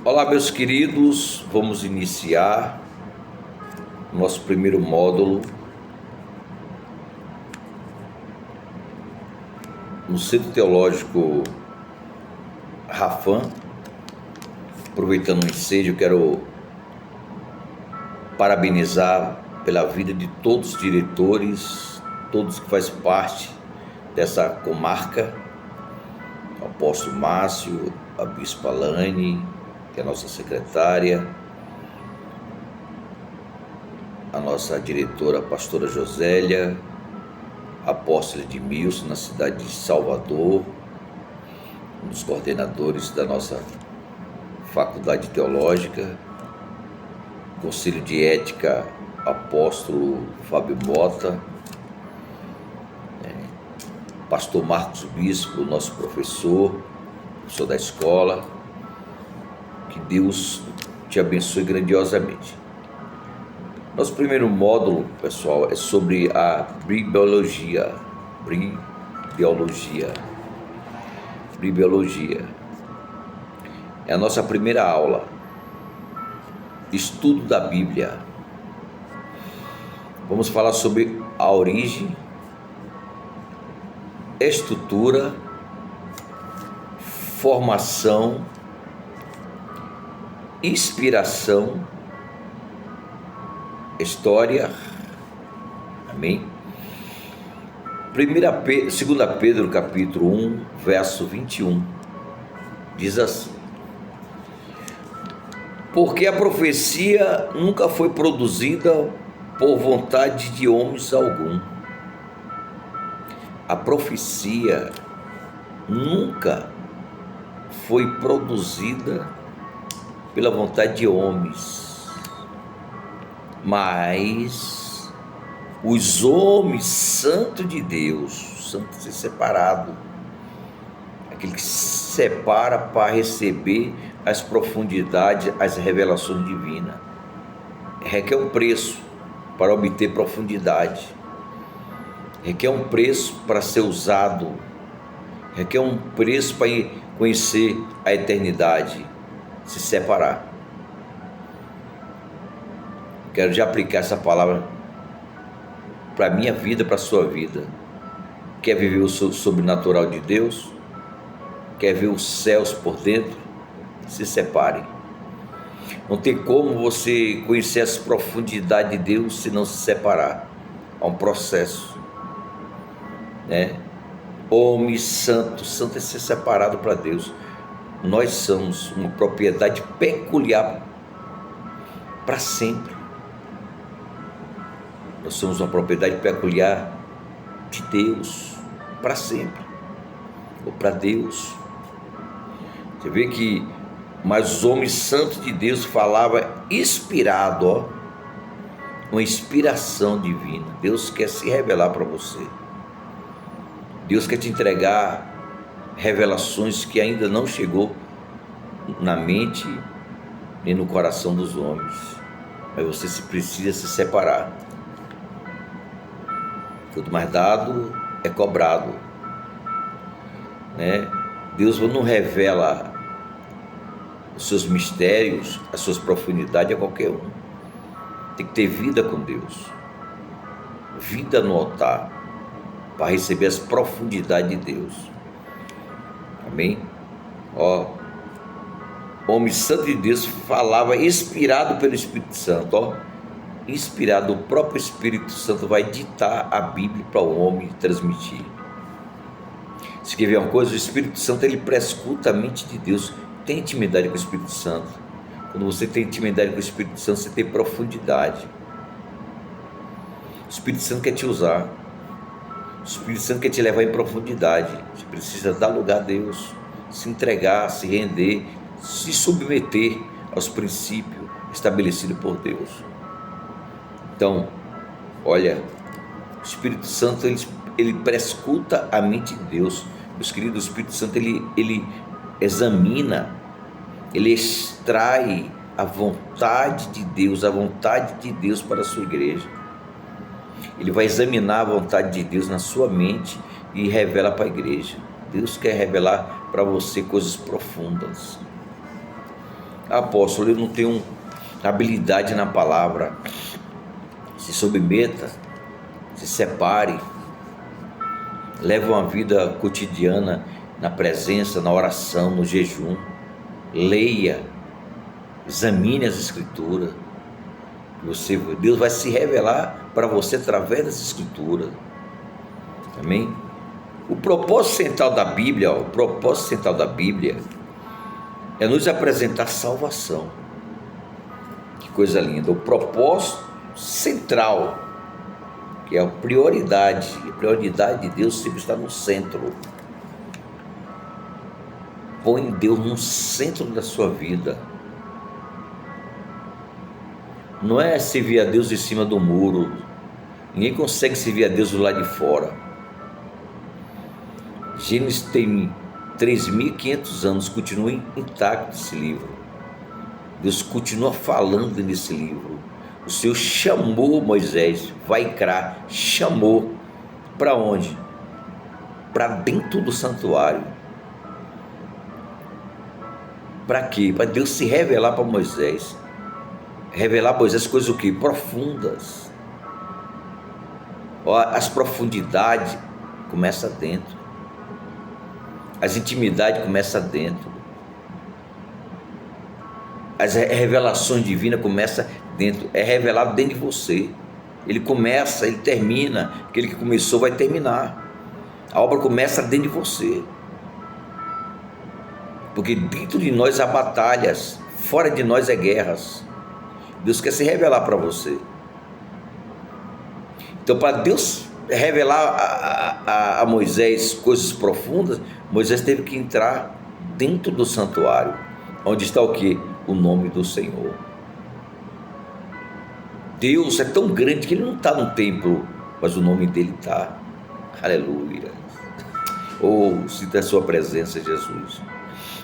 Olá, meus queridos, vamos iniciar nosso primeiro módulo no Centro Teológico Rafam. Aproveitando o ensejo, quero parabenizar pela vida de todos os diretores, todos que fazem parte dessa comarca, o apóstolo Márcio, a bispa Lane, que é a nossa secretária, a nossa diretora, a pastora Josélia, a apóstola Edmilson, na cidade de Salvador, um dos coordenadores da nossa faculdade teológica, Conselho de Ética, apóstolo Fábio Mota, pastor Marcos Bispo, nosso professor da escola. Que Deus te abençoe grandiosamente. Nosso primeiro módulo, pessoal, é sobre a bribiologia. Bribiologia. É a nossa primeira aula. Estudo da Bíblia. Vamos falar sobre a origem, estrutura, formação, inspiração, história, amém? 2 Pedro capítulo 1, verso 21, diz assim: porque a profecia nunca foi produzida por vontade de homens algum. A profecia nunca foi produzida pela vontade de homens, mas os homens santos de Deus, santos e separados, aquele que se separa para receber as profundidades, as revelações divinas, requer um preço para obter profundidade, requer um preço para ser usado, requer um preço para conhecer a eternidade, se separar. Quero já aplicar essa palavra para a minha vida, para a sua vida. Quer viver o sobrenatural de Deus? Quer ver os céus por dentro? Se separe. Não tem como você conhecer as profundidades de Deus se não se separar. Há um processo, né? Homem santo é ser separado para Deus. Nós somos uma propriedade peculiar para sempre. Nós somos uma propriedade peculiar de Deus para sempre, ou para Deus. Você vê que, mas os homens santos de Deus falavam inspirado, uma inspiração divina. Deus quer se revelar para você. Deus quer te entregar revelações que ainda não chegou na mente nem no coração dos homens, mas você precisa se separar. Tudo mais dado é cobrado, né? Deus não revela os seus mistérios, as suas profundidades a qualquer um. Tem que ter vida com Deus, vida no altar, para receber as profundidades de Deus. Amém? Homem santo de Deus falava inspirado pelo Espírito Santo. Inspirado, o próprio Espírito Santo vai ditar a Bíblia para o homem transmitir. Se quer ver uma coisa, o Espírito Santo ele prescuta a mente de Deus. Tem intimidade com o Espírito Santo. Quando você tem intimidade com o Espírito Santo, você tem profundidade. O Espírito Santo quer te usar. O Espírito Santo quer te levar em profundidade. Você precisa dar lugar a Deus, se entregar, se render, se submeter aos princípios estabelecidos por Deus. Então, olha, o Espírito Santo ele prescuta a mente de Deus. Meus queridos, o Espírito Santo ele examina, ele extrai a vontade de Deus, para a sua igreja. Ele vai examinar a vontade de Deus na sua mente e revela para a igreja. Deus quer revelar para você coisas profundas. apóstolo, eu não tenho habilidade na palavra. Se submeta, se separe, leve uma vida cotidiana na presença, na oração, no jejum. Leia, examine as escrituras. Deus vai se revelar para você através das escrituras. Amém? O propósito central da Bíblia, é nos apresentar salvação. Que coisa linda. O propósito central, que é a prioridade de Deus sempre está no centro. Põe Deus no centro da sua vida. Não é servir a Deus em cima do muro. Ninguém consegue servir a Deus do lado de fora. Gênesis tem 3.500 anos, continua intacto esse livro. Deus continua falando nesse livro. O Senhor chamou Moisés, Vaikra, chamou para onde? Para dentro do santuário. Para quê? Para Deus se revelar para Moisés. Revelar para Moisés coisas o quê? Profundas. As profundidades começam dentro. As intimidades começam dentro. As revelações divinas começam dentro. É revelado dentro de você. Ele começa, ele termina. Aquele que começou vai terminar. A obra começa dentro de você. Porque dentro de nós há batalhas. Fora de nós é guerras. Deus quer se revelar para você. Então, para Deus revelar a Moisés coisas profundas, Moisés teve que entrar dentro do santuário, onde está o quê? O nome do Senhor. Deus é tão grande que ele não está no templo, mas o nome dele está. Aleluia. Oh, sinta a sua presença, Jesus.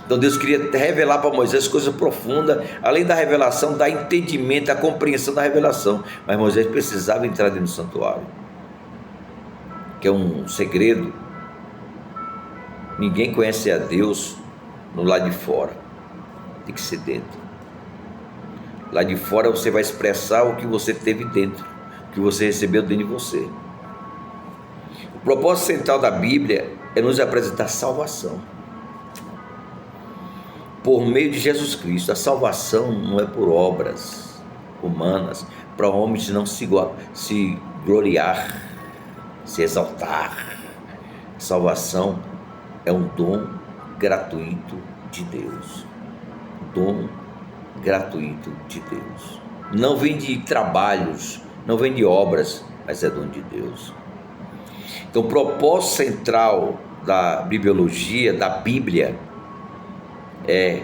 Então Deus queria revelar para Moisés coisas profundas, além da revelação, da entendimento, da compreensão da revelação. Mas Moisés precisava entrar dentro do santuário, que é um segredo. Ninguém conhece a Deus no lado de fora, tem que ser dentro. Lá de fora você vai expressar o que você teve dentro, o que você recebeu dentro de você. O propósito central da Bíblia é nos apresentar salvação por meio de Jesus Cristo. A salvação não é por obras humanas, para homens não se gloriar, se exaltar. Salvação é um dom gratuito de Deus. Dom gratuito de Deus. Não vem de trabalhos, não vem de obras, mas é dom de Deus. Então, o propósito central da bibliologia, da Bíblia, é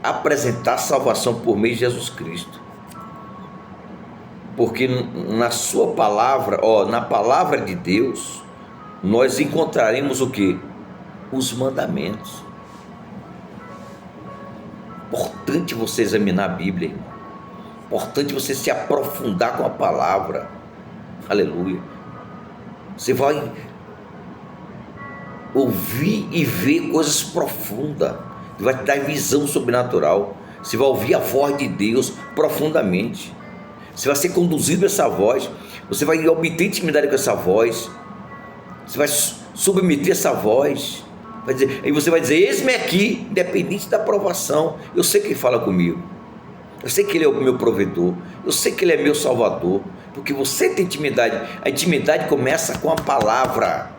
apresentar salvação por meio de Jesus Cristo. Porque na sua palavra, na palavra de Deus, nós encontraremos o quê? Os mandamentos. Importante você examinar a Bíblia, irmão. Importante você se aprofundar com a palavra. Aleluia. Você vai ouvir e ver coisas profundas. Vai te dar visão sobrenatural. Você vai ouvir a voz de Deus profundamente. Você vai ser conduzido por essa voz. Você vai obter intimidade com essa voz. Você vai submeter essa voz. Aí você vai dizer: eis-me aqui, independente da aprovação. Eu sei que Ele fala comigo. Eu sei que Ele é o meu provedor. Eu sei que Ele é meu salvador. Porque você tem intimidade. A intimidade começa com a palavra.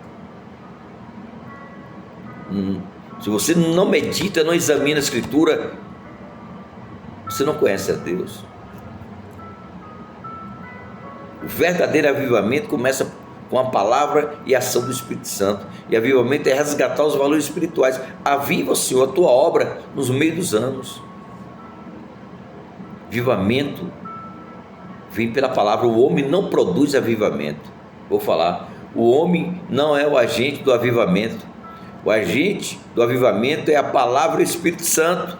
Se você não medita, não examina a Escritura, você não conhece a Deus. O verdadeiro avivamento começa com a palavra e a ação do Espírito Santo. E avivamento é resgatar os valores espirituais. Aviva, Senhor, a tua obra nos meios dos anos. Avivamento vem pela palavra. O homem não produz avivamento. Vou falar, o homem não é o agente do avivamento. O agente do avivamento é a palavra e o Espírito Santo.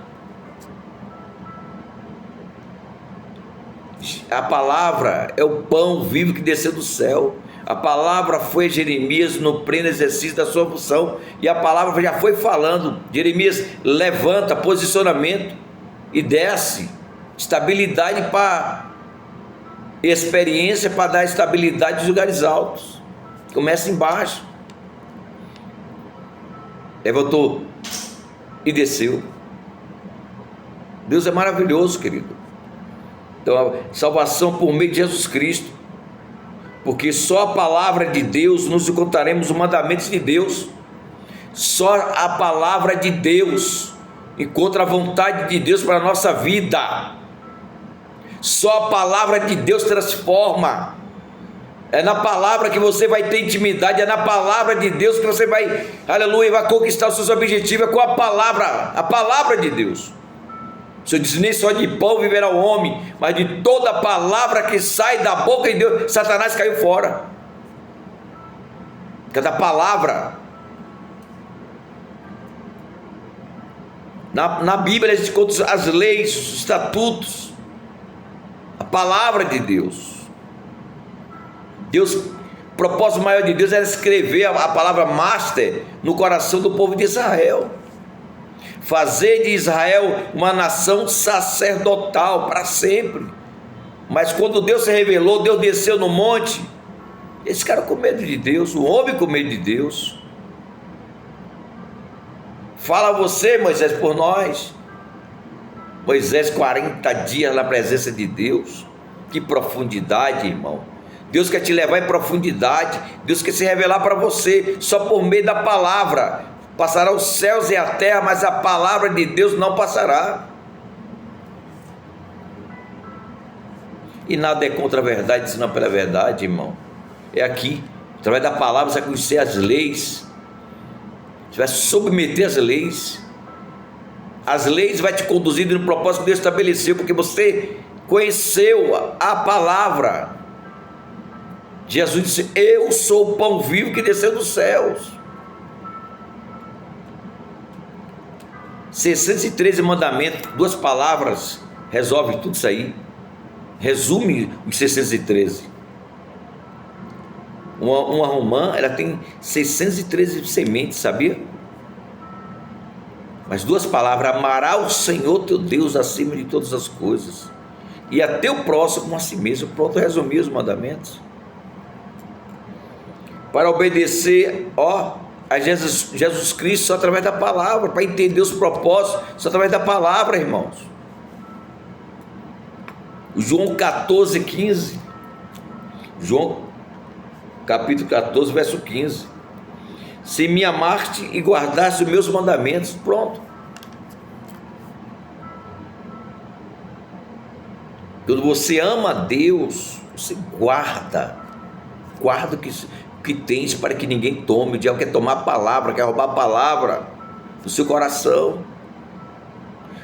A palavra é o pão vivo que desceu do céu. A palavra foi a Jeremias no pleno exercício da sua função. E a palavra já foi falando: Jeremias, levanta, posicionamento. e desce. Estabilidade para experiência, para dar estabilidade nos lugares altos. Começa embaixo. Levantou e desceu. Deus é maravilhoso, querido. Então, a salvação por meio de Jesus Cristo, porque só a palavra de Deus nos encontraremos os mandamentos de Deus. Só a palavra de Deus encontra a vontade de Deus para a nossa vida. Só a palavra de Deus transforma. É na palavra que você vai ter intimidade, é na palavra de Deus que você vai, aleluia, vai conquistar os seus objetivos, é com a palavra de Deus. O Senhor diz: nem só de pão viverá o homem, mas de toda palavra que sai da boca de Deus. Satanás caiu fora. Cada palavra. Na Bíblia a gente encontra as leis, os estatutos, a palavra de Deus. O propósito maior de Deus era escrever a palavra master no coração do povo de Israel. Fazer de Israel uma nação sacerdotal para sempre. Mas quando Deus se revelou, Deus desceu no monte, eles ficaram com medo de Deus, o homem com medo de Deus. Fala você, Moisés, por nós. Moisés, 40 dias na presença de Deus. Que profundidade, irmão. Deus quer te levar em profundidade. Deus quer se revelar para você só por meio da palavra. Passará os céus e a terra, mas a palavra de Deus não passará. E nada é contra a verdade, senão pela verdade, irmão. É aqui, através da palavra, você vai conhecer as leis. Você vai submeter as leis. As leis vão te conduzir no propósito que Deus estabeleceu, porque você conheceu a palavra. Jesus disse: eu sou o pão vivo que desceu dos céus. 613 mandamentos, 2 palavras resolve tudo isso aí. Resume os 613. Uma romã, ela tem 613 sementes, sabia? Mas 2 palavras: amará o Senhor teu Deus acima de todas as coisas, e a teu próximo como a si mesmo. Pronto, resumir os mandamentos. Para obedecer a Jesus Cristo só através da palavra, para entender os propósitos só através da palavra, irmãos. João 14, 15. João capítulo 14, verso 15. Se me amaste e guardaste os meus mandamentos. Pronto. Quando você ama a Deus, você guarda o que tens, para que ninguém tome. O diabo quer tomar a palavra, quer roubar a palavra do seu coração.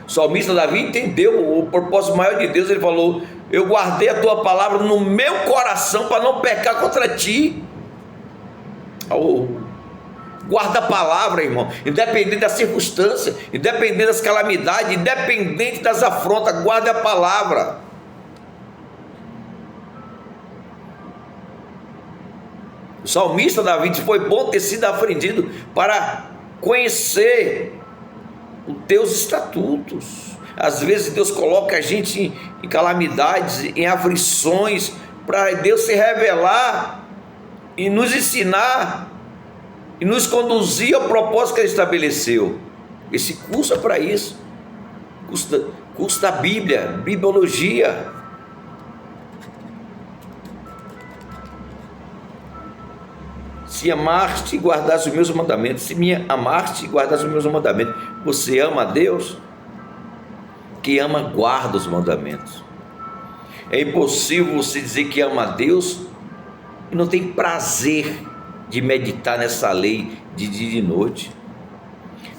O salmista Davi entendeu o propósito maior de Deus. Ele falou: eu guardei a tua palavra no meu coração para não pecar contra ti. Guarda a palavra, irmão, independente da circunstância, independente das calamidades, independente das afrontas, guarda a palavra. O salmista Davi disse: foi bom ter sido afligido para conhecer os teus estatutos. Às vezes Deus coloca a gente em calamidades, em aflições, para Deus se revelar e nos ensinar e nos conduzir ao propósito que Ele estabeleceu. Esse curso é para isso. Curso da Bíblia, bibliologia. Se amaste e guardaste os meus mandamentos. Se me amaste e guardaste os meus mandamentos. Você ama a Deus? Que ama, guarda os mandamentos. É impossível você dizer que ama a Deus e não tem prazer de meditar nessa lei de dia e de noite.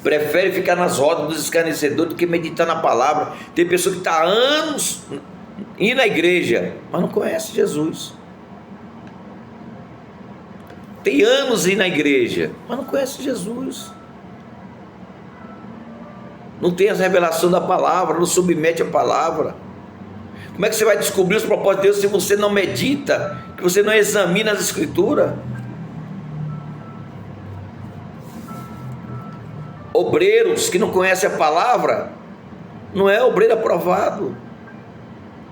Prefere ficar nas rodas dos escarnecedores do que meditar na palavra. Tem pessoa que está há anos indo à igreja, mas não conhece Jesus. Tem anos indo na igreja, mas não conhece Jesus. Não tem a revelação da palavra, não submete a palavra. Como é que você vai descobrir os propósitos de Deus se você não medita, que você não examina as escrituras? Obreiros que não conhecem a palavra, não é obreiro aprovado.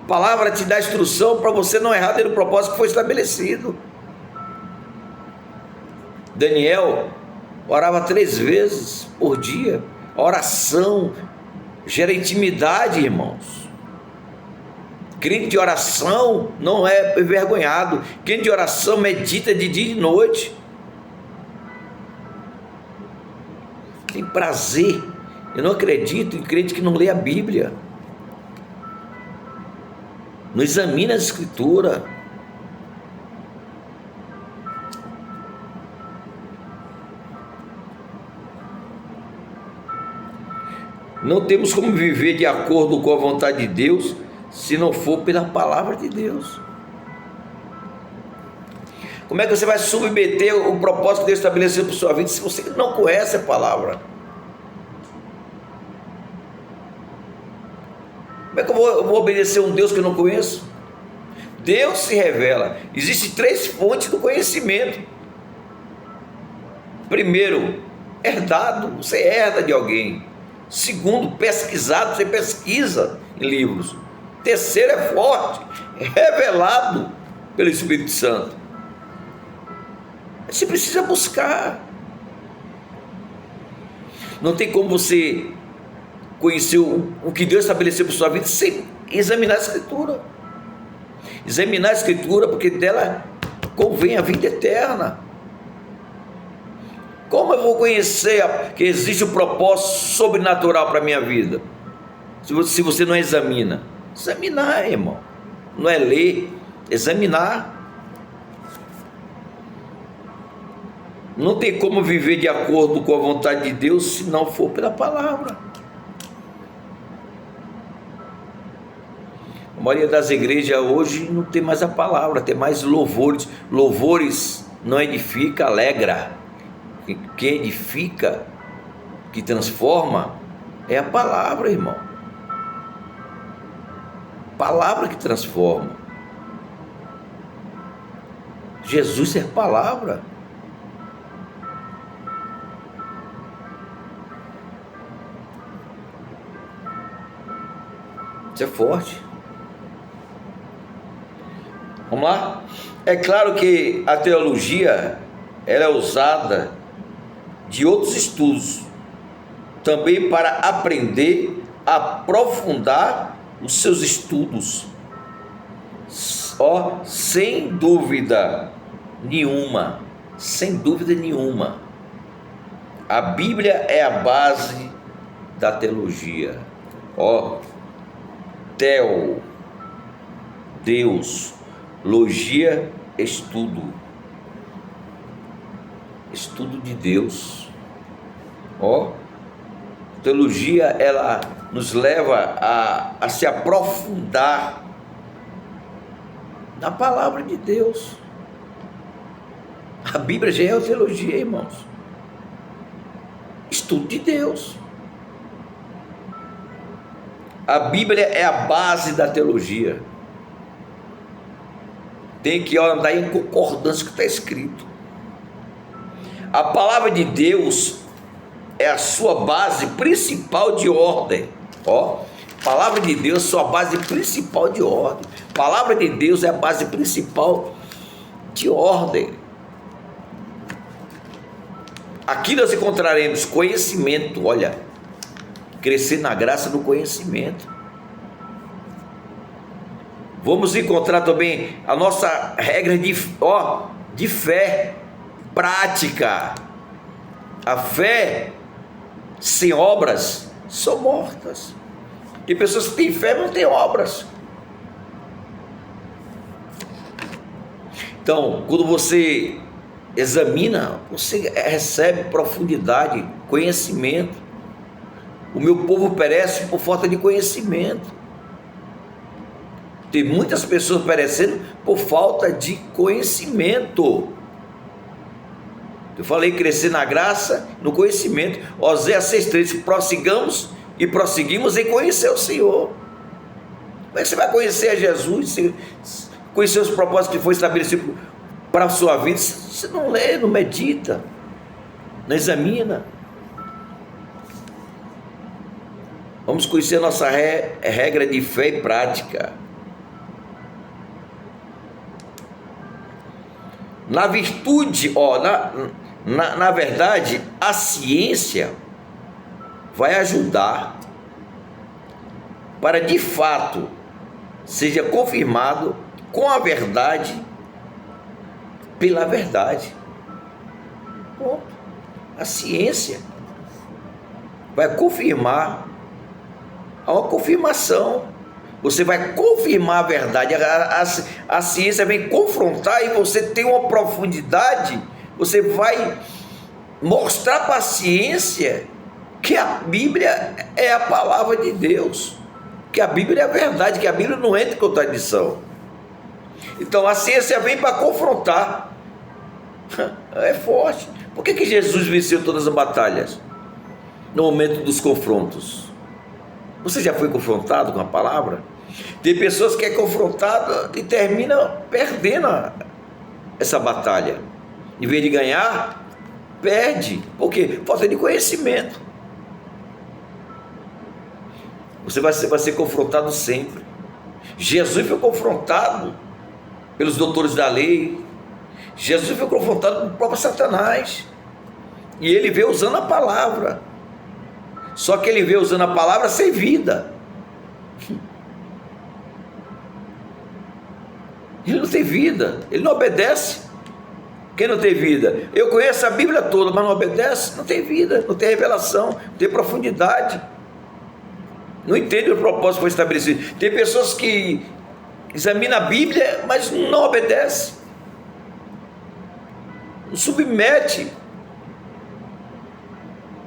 A palavra te dá instrução para você não errar dentro do propósito que foi estabelecido. Daniel orava 3 vezes por dia. A oração gera intimidade, irmãos. Crente de oração não é envergonhado. Crente de oração medita de dia e de noite. Tem prazer. Eu não acredito em crente que não lê a Bíblia. Não examina a Escritura. Não temos como viver de acordo com a vontade de Deus se não for pela palavra de Deus. Como é que você vai submeter o propósito que Deus estabeleceu para a sua vida se você não conhece a palavra? Como é que eu vou obedecer a um Deus que eu não conheço? Deus se revela. Existem 3 fontes do conhecimento. Primeiro, herdado, você herda de alguém. Segundo, pesquisado, você pesquisa em livros. Terceiro, é forte, revelado pelo Espírito Santo. Você precisa buscar. Não tem como você conhecer o que Deus estabeleceu para a sua vida sem examinar a Escritura. Examinar a Escritura, porque dela convém a vida eterna. Como eu vou conhecer que existe um propósito sobrenatural para a minha vida? Se você não examina. Examinar, irmão. Não é ler, examinar. Não tem como viver de acordo com a vontade de Deus se não for pela palavra. A maioria das igrejas hoje não tem mais a palavra, tem mais louvores. Louvores não edifica, alegra. Que edifica, que transforma, é a palavra, irmão. Palavra que transforma. Jesus é palavra. Isso é forte. Vamos lá? É claro que a teologia ela é usada de outros estudos também para aprender, aprofundar os seus estudos. Sem dúvida nenhuma, a Bíblia é a base da teologia. Teo, Deus, logia, estudo de Deus. Teologia ela nos leva a se aprofundar na palavra de Deus. A Bíblia já é a teologia, irmãos. Estudo de Deus. A Bíblia é a base da teologia. Tem que andar em concordância com o que está escrito. A palavra de Deus é a sua base principal de ordem. Palavra de Deus é a sua base principal de ordem. Palavra de Deus é a base principal de ordem. Aqui nós encontraremos conhecimento, crescer na graça do conhecimento. Vamos encontrar também a nossa regra de fé prática. A fé sem obras são mortas. Tem pessoas que têm fé, mas não têm obras. Então, quando você examina, você recebe profundidade, conhecimento. O meu povo perece por falta de conhecimento. Tem muitas pessoas perecendo por falta de conhecimento. Eu falei crescer na graça, no conhecimento. Oséias 6,3, prosseguimos em conhecer o Senhor. Como é que você vai conhecer a Jesus, conhecer os propósitos que foi estabelecido para a sua vida? Você não lê, não medita, não examina. Vamos conhecer a nossa regra de fé e prática. Na virtude, na verdade, a ciência vai ajudar para de fato seja confirmado com a verdade pela verdade. Ponto. A ciência vai confirmar a uma confirmação. Você vai confirmar a verdade. A ciência vem confrontar e você tem uma profundidade. Você vai mostrar para a ciência que a Bíblia é a palavra de Deus, que a Bíblia é a verdade, que a Bíblia não entra em contradição. Então a ciência vem para confrontar. É forte. Por que Jesus venceu todas as batalhas no momento dos confrontos? Você já foi confrontado com a palavra? Tem pessoas que é confrontado e termina perdendo essa batalha. Em vez de ganhar, perde. Por quê? Falta de conhecimento. Você vai ser confrontado sempre. Jesus foi confrontado pelos doutores da lei. Jesus foi confrontado pelo próprio Satanás. E ele veio usando a palavra. Só que ele veio usando a palavra sem vida. Ele não tem vida, ele não obedece. Quem não tem vida? Eu conheço a Bíblia toda, mas não obedece, não tem vida, não tem revelação, não tem profundidade, não entende o propósito que foi estabelecido. Tem pessoas que examinam a Bíblia, mas não obedecem, não submete,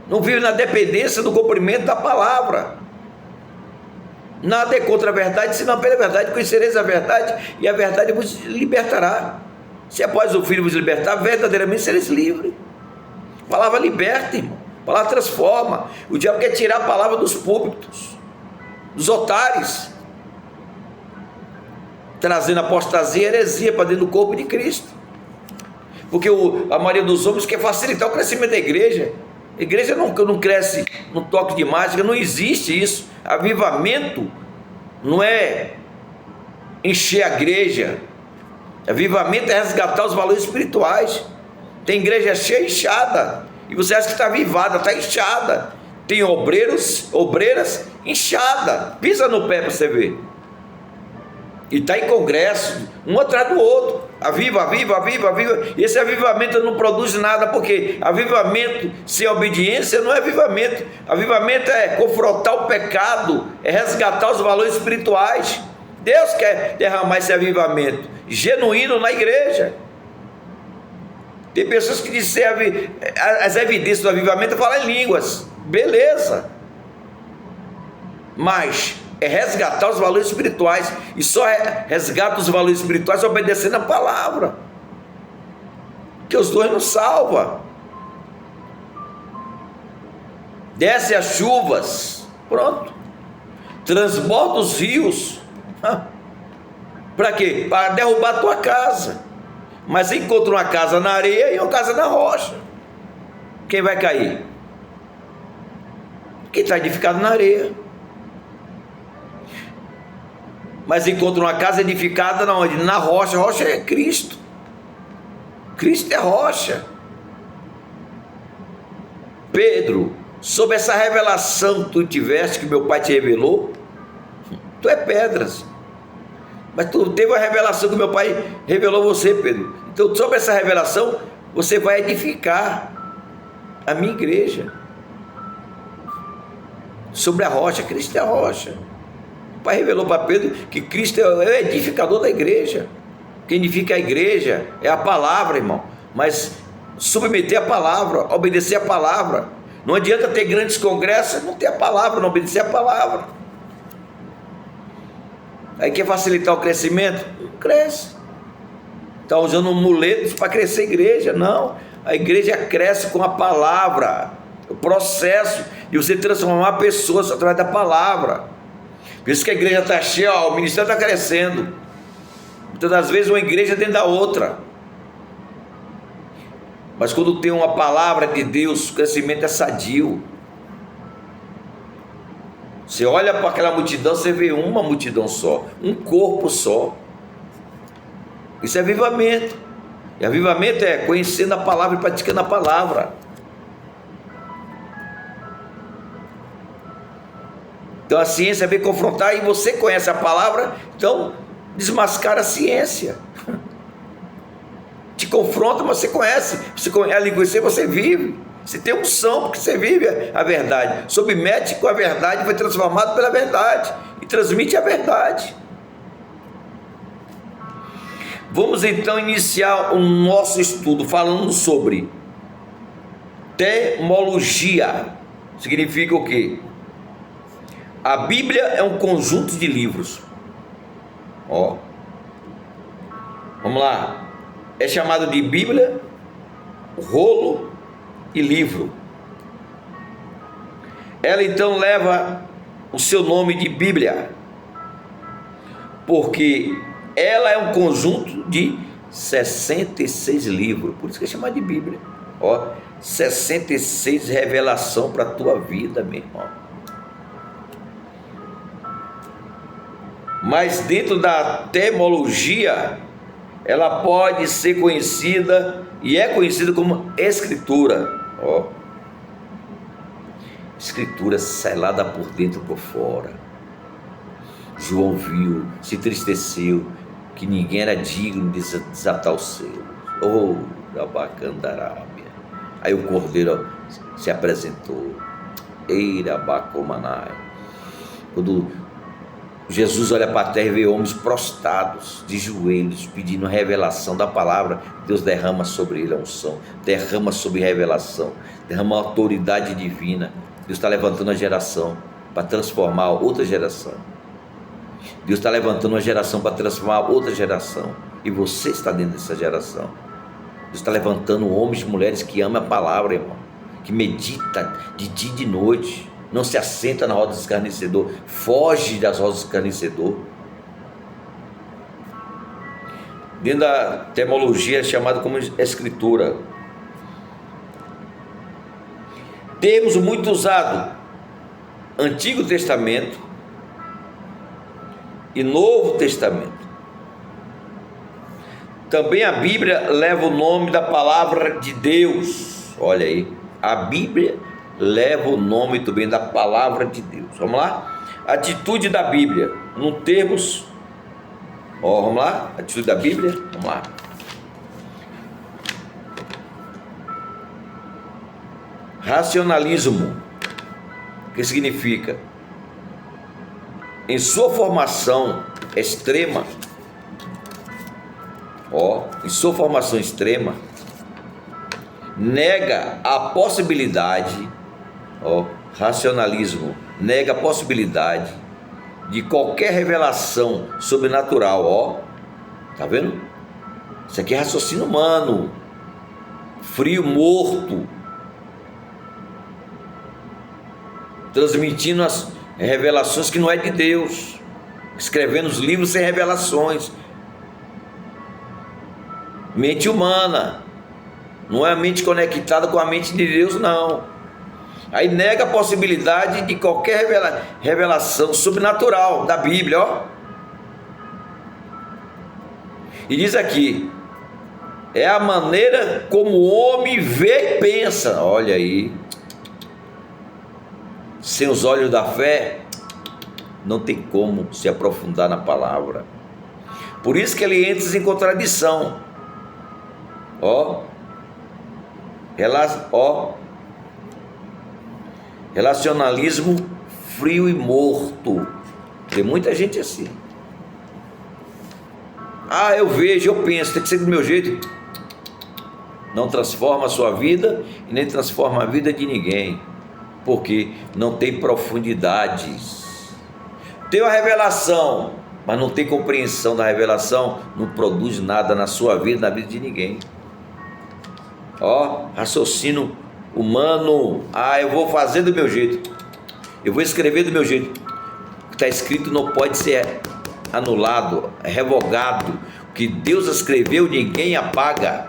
não vive na dependência do cumprimento da palavra. Nada é contra a verdade, senão pela verdade conhecereis a verdade, e a verdade vos libertará. Se após o Filho vos libertar, verdadeiramente sereis livres. A palavra liberta, irmão. A palavra transforma. O diabo quer tirar a palavra dos púlpitos, dos altares, trazendo apostasia e heresia para dentro do corpo de Cristo. Porque a maioria dos homens quer facilitar o crescimento da igreja. A igreja não cresce no toque de mágica, não existe isso. Avivamento não é encher a igreja. Avivamento é resgatar os valores espirituais. Tem igreja cheia, inchada, e você acha que está avivada, está inchada. Tem obreiras inchada. Pisa no pé para você ver. E está em congresso, um atrás do outro. Aviva. E esse avivamento não produz nada, porque avivamento sem obediência não é avivamento. Avivamento é confrontar o pecado, é resgatar os valores espirituais. Deus quer derramar esse avivamento genuíno na igreja. Tem pessoas que dizem as evidências do avivamento é falar em línguas. Beleza. Mas é resgatar os valores espirituais, e só resgata os valores espirituais obedecendo a palavra, que os dois nos salva. Desce as chuvas, pronto, transborda os rios. Para quê? Para derrubar a tua casa. Mas você encontra uma casa na areia e uma casa na rocha, quem vai cair? Quem está edificado na areia. Mas encontra uma casa edificada na onde? Na rocha. A rocha é Cristo. Cristo é rocha. Pedro, sob essa revelação que tu tiveste, que meu pai te revelou, tu é pedras. Mas tu teve uma revelação que meu pai revelou você, Pedro. Então, sob essa revelação, você vai edificar a minha igreja. Sobre a rocha. Cristo é a rocha. O pai revelou para Pedro que Cristo é o edificador da igreja. Quem edifica a igreja é a palavra, irmão. Mas submeter a palavra, obedecer a palavra. Não adianta ter grandes congressos, não ter a palavra, não obedecer a palavra. Aí quer facilitar o crescimento? Não cresce. Está usando muletos para crescer a igreja. Não, a igreja cresce com a palavra. O processo de você transformar pessoas através da palavra. Por isso que a igreja está cheia, o ministério está crescendo. Muitas das vezes uma igreja dentro da outra. Mas quando tem uma palavra de Deus, o crescimento é sadio. Você olha para aquela multidão, você vê uma multidão só, um corpo só. Isso é avivamento. E avivamento é conhecendo a palavra e praticando a palavra. Então a ciência vem confrontar e você conhece a palavra, então desmascara a ciência. Te confronta, mas você conhece. Você conhece a linguiça, você vive. Você tem unção, porque você vive a verdade. Submete com a verdade, foi transformado pela verdade. E transmite a verdade. Vamos então iniciar o nosso estudo falando sobre temologia. Significa o quê? A Bíblia é um conjunto de livros. Ó. Vamos lá. É chamado de Bíblia, rolo e livro. Ela então leva o seu nome de Bíblia, porque ela é um conjunto de 66 livros, por isso que é chamada de Bíblia. Ó, 66 revelação para a tua vida, meu irmão. Mas dentro da temologia, ela pode ser conhecida e é conhecida como Escritura. Ó, Escritura selada por dentro e por fora. João viu, se entristeceu, que ninguém era digno de desatar os selos. Oh, da bacandarábia. Aí o cordeiro se apresentou. Eira bacomanai. Quando Jesus olha para a terra e vê homens prostrados, de joelhos, pedindo revelação da palavra, Deus derrama sobre ele a unção, derrama sobre a revelação, derrama a autoridade divina. Deus está levantando a geração para transformar outra geração. Deus está levantando uma geração para transformar outra geração. E você está dentro dessa geração. Deus está levantando homens e mulheres que amam a palavra, irmão, que medita de dia e de noite. Não se assenta na roda do escarnecedor, foge das rodas do escarnecedor. Dentro da temologia é chamado como Escritura. Termos muito usado Antigo Testamento e Novo Testamento. Também a Bíblia leva o nome da palavra de Deus. Olha aí, a Bíblia leva o nome também da palavra de Deus. Vamos lá? Atitude da Bíblia. No termos, ó, vamos lá? Atitude da Bíblia, vamos lá. Racionalismo, que significa, em sua formação extrema, ó, em sua formação extrema, nega a possibilidade, ó, racionalismo nega a possibilidade de qualquer revelação sobrenatural, ó, tá vendo? Isso aqui é raciocínio humano, frio, morto, transmitindo as revelações que não é de Deus, escrevendo os livros sem revelações. Mente humana, não é a mente conectada com a mente de Deus, não. Aí nega a possibilidade de qualquer revelação sobrenatural da Bíblia, ó. E diz aqui, é a maneira como o homem vê e pensa. Olha aí, sem os olhos da fé, não tem como se aprofundar na palavra. Por isso que ele entra em contradição. Ó, relacionalismo frio e morto. Tem muita gente assim. Ah, eu vejo, eu penso, tem que ser do meu jeito. Não transforma a sua vida e nem transforma a vida de ninguém, porque não tem profundidades. Tem uma revelação, mas não tem compreensão da revelação, não produz nada na sua vida, na vida de ninguém. Ó, raciocínio humano. Ah, eu vou fazer do meu jeito, eu vou escrever do meu jeito. O que está escrito não pode ser anulado, revogado. O que Deus escreveu ninguém apaga.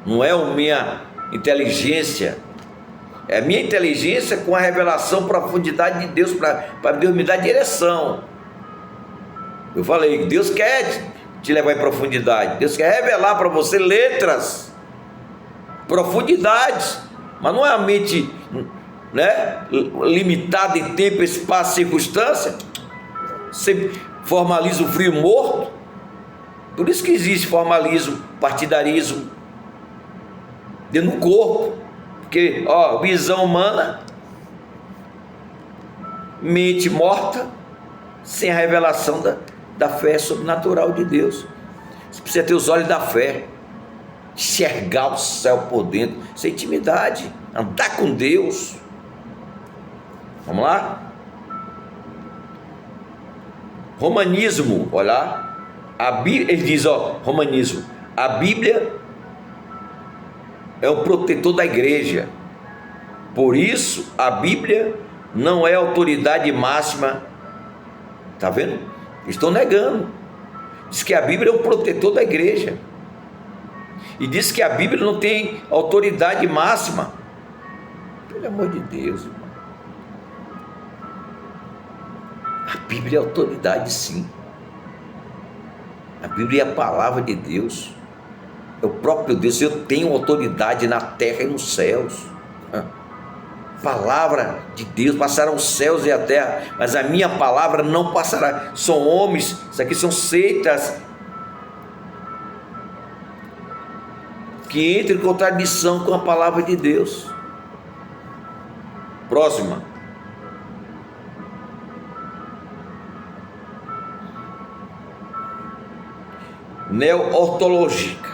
Não é a minha inteligência, É a minha inteligência com a revelação, profundidade de Deus, para Deus me dar direção. Eu falei, Deus quer te levar em profundidade. Deus quer revelar para você letras, profundidades. Mas não é a mente, né, limitada em tempo, espaço, circunstância. Você formaliza o frio morto. Por isso que existe formalismo, partidarismo dentro do corpo. Porque, visão humana, mente morta, sem a revelação da fé sobrenatural de Deus. Você precisa ter os olhos da fé, enxergar o céu por dentro, essa intimidade, andar com Deus. Vamos lá? Romanismo, olha lá, ele diz, romanismo, a Bíblia é o protetor da igreja, por isso a Bíblia não é autoridade máxima. Está vendo? Estão negando. Diz que a Bíblia é o protetor da igreja, e diz que a Bíblia não tem autoridade máxima. Pelo amor de Deus, irmão. A Bíblia é autoridade, sim. A Bíblia é a palavra de Deus, é o próprio Deus. Eu tenho autoridade na terra e nos céus. Palavra de Deus, passarão os céus e a terra, mas a minha palavra não passará. São homens, isso aqui são seitas que entram em contradição com a palavra de Deus. Próxima. Neo-ortológica.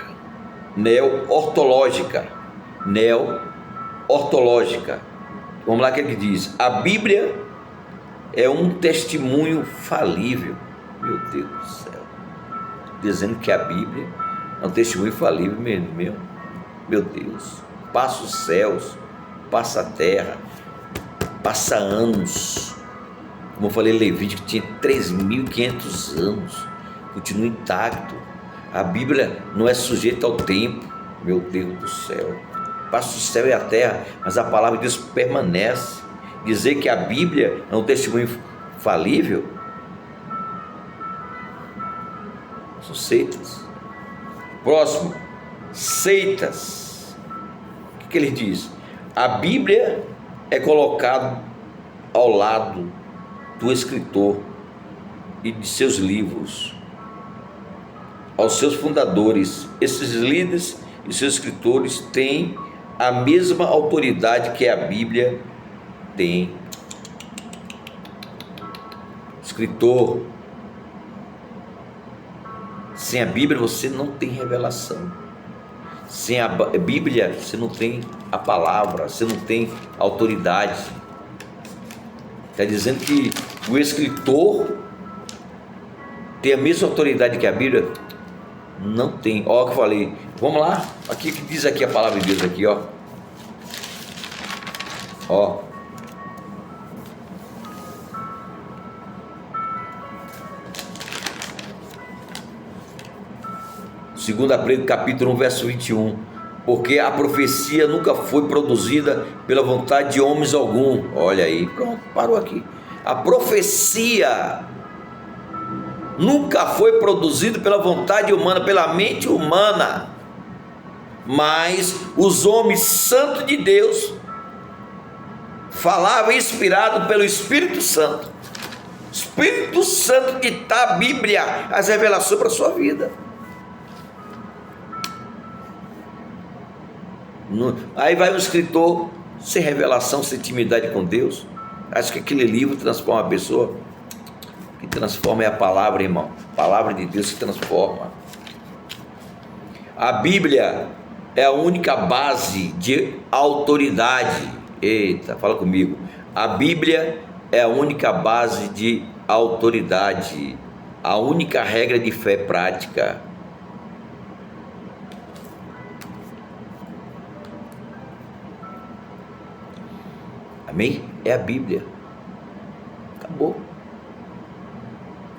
Vamos lá, o que ele diz? A Bíblia é um testemunho falível. Meu Deus do céu. Dizendo que a Bíblia é um testemunho falível, meu Deus. Passa os céus, passa a terra, passa anos. Como eu falei, Levítico tinha 3.500 anos, continua intacto. A Bíblia não é sujeita ao tempo. Meu Deus do céu. Passa o céu e a terra, mas a palavra de Deus permanece. Dizer que a Bíblia é um testemunho falível, são seitas. Próximo, seitas. O que ele diz? A Bíblia é colocada ao lado do escritor e de seus livros, aos seus fundadores. Esses líderes e seus escritores têm a mesma autoridade que a Bíblia tem. Escritor, sem a Bíblia você não tem revelação. Sem a Bíblia você não tem a palavra, você não tem autoridade. Está dizendo que o escritor tem a mesma autoridade que a Bíblia? Não tem. Ó, que eu falei. Vamos lá. Aqui o que diz aqui a palavra de Deus aqui, ó. Ó. Segunda Pedro, capítulo 1, verso 21. Porque a profecia nunca foi produzida pela vontade de homens algum. Olha aí. Pronto, parou aqui. A profecia nunca foi produzida pela vontade humana, pela mente humana, mas os homens santos de Deus falavam inspirado pelo Espírito Santo. Espírito Santo dita a Bíblia, as revelações para a sua vida. Aí vai um escritor sem revelação, sem intimidade com Deus, acha que aquele livro transforma a pessoa. O que transforma é a palavra, irmão. A palavra de Deus que transforma. A Bíblia é a única base de autoridade. Eita, fala comigo. A Bíblia é a única base de autoridade, a única regra de fé prática. Amém? É a Bíblia. Acabou.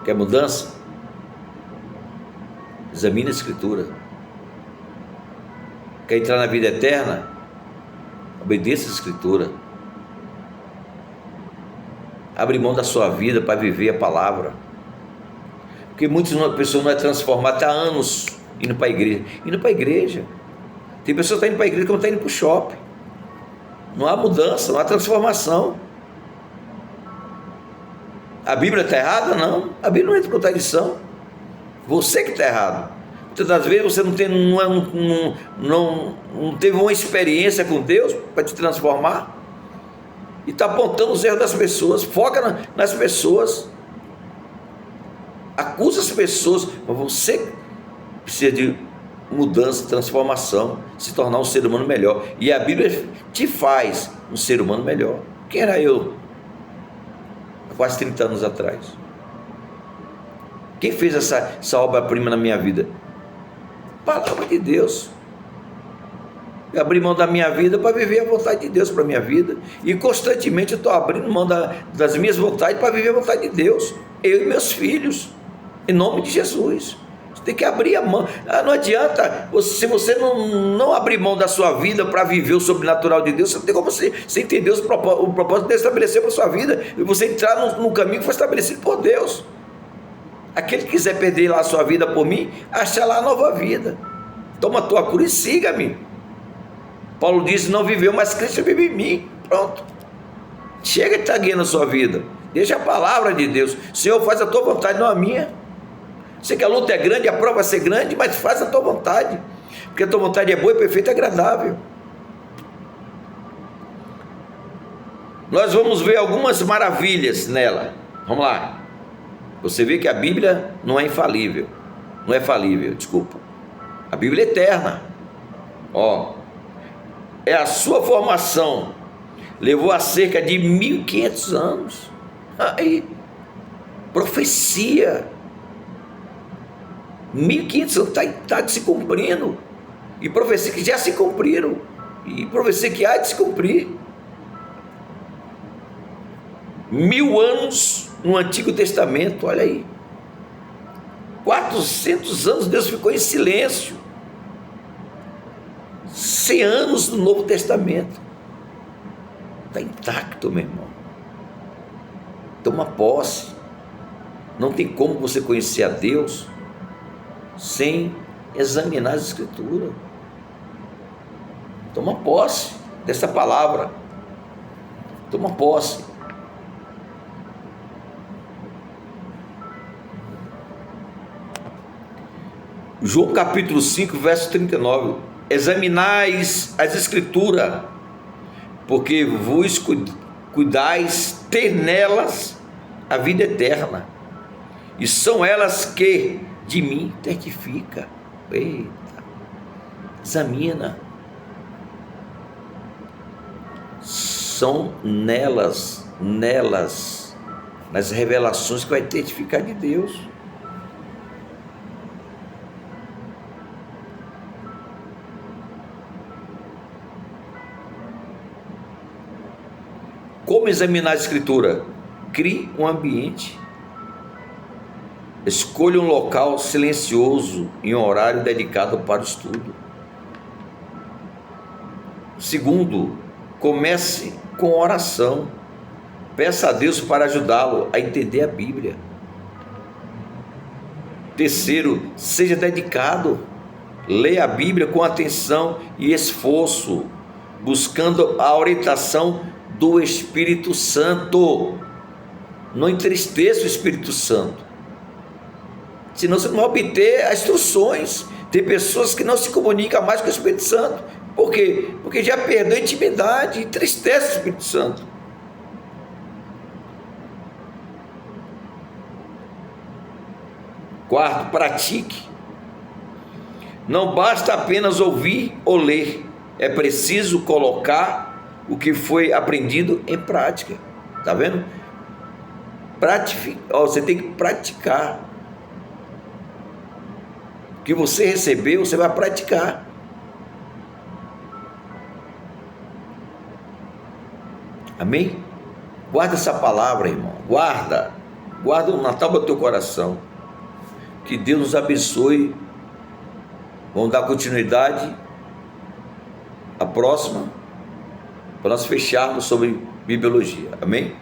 Quer mudança? Examine a Escritura. Quer entrar na vida eterna? Obedeça a Escritura. Abre mão da sua vida para viver a palavra. Porque muitas pessoas não é transformada, está há anos indo para a igreja. Indo para a igreja. Tem pessoas que estão indo para a igreja como estão indo para o shopping. Não há mudança, não há transformação. A Bíblia está errada? Não. A Bíblia não entra com tradição. Você que está errado. Muitas das vezes você não teve uma experiência com Deus para te transformar. E está apontando os erros das pessoas. Foca nas pessoas. Acusa as pessoas. Mas você precisa de mudança, transformação, se tornar um ser humano melhor. E a Bíblia te faz um ser humano melhor. Quem era eu? Há quase 30 anos atrás. Quem fez essa obra-prima na minha vida? Palavra de Deus. Eu abri mão da minha vida para viver a vontade de Deus para a minha vida. E constantemente eu estou abrindo mão das minhas vontades para viver a vontade de Deus. Eu e meus filhos. Em nome de Jesus. Você tem que abrir a mão. Não adianta, se você não abrir mão da sua vida para viver o sobrenatural de Deus, você não tem como você entender o propósito de Deus estabelecer para a sua vida. E você entrar no caminho que foi estabelecido por Deus. Aquele que quiser perder lá a sua vida por mim, acha lá a nova vida. Toma a tua cruz e siga-me. Paulo disse: não viveu, mas Cristo vive em mim. Pronto. Chega de estar guiando a sua vida. Deixa a palavra de Deus. Senhor, faz a tua vontade, não a minha. Sei que a luta é grande, a prova vai ser grande, mas faz a tua vontade. Porque a tua vontade é boa, perfeita e agradável. Nós vamos ver algumas maravilhas nela. Vamos lá. Você vê que a Bíblia não é infalível. Não é falível, desculpa. A Bíblia é eterna. É a sua formação. Levou a cerca de 1500 anos. Aí, profecia. 1500 anos está se cumprindo. E profecia que já se cumpriram. E profecia que há de se cumprir. 1000 anos no Antigo Testamento, olha aí. 400 anos Deus ficou em silêncio. 100 anos no Novo Testamento. Está intacto, meu irmão. Toma posse. Não tem como você conhecer a Deus sem examinar as Escrituras. Toma posse dessa palavra. Toma posse. João capítulo 5, verso 39. Examinais as Escrituras, porque vos cuidais ter nelas a vida eterna, e são elas que de mim testifica. Eita, examina. São nelas, nas revelações que vai testificar de Deus. Como examinar a Escritura? Crie um ambiente. Escolha um local silencioso em um horário dedicado para o estudo. Segundo, comece com oração. Peça a Deus para ajudá-lo a entender a Bíblia. Terceiro, seja dedicado. Leia a Bíblia com atenção e esforço, buscando a orientação do Espírito Santo. Não entristeça o Espírito Santo, senão você não vai obter as instruções. Tem pessoas que não se comunicam mais com o Espírito Santo. Por quê? Porque já perdeu a intimidade, entristece o Espírito Santo. Quarto, pratique. Não basta apenas ouvir ou ler, é preciso colocar o que foi aprendido em prática. Está vendo? Você tem que praticar. O que você recebeu, você vai praticar. Amém? Guarda essa palavra, irmão. Guarda na tábua do teu coração. Que Deus nos abençoe. Vamos dar continuidade. A próxima. para nós fecharmos sobre bibliologia. Amém?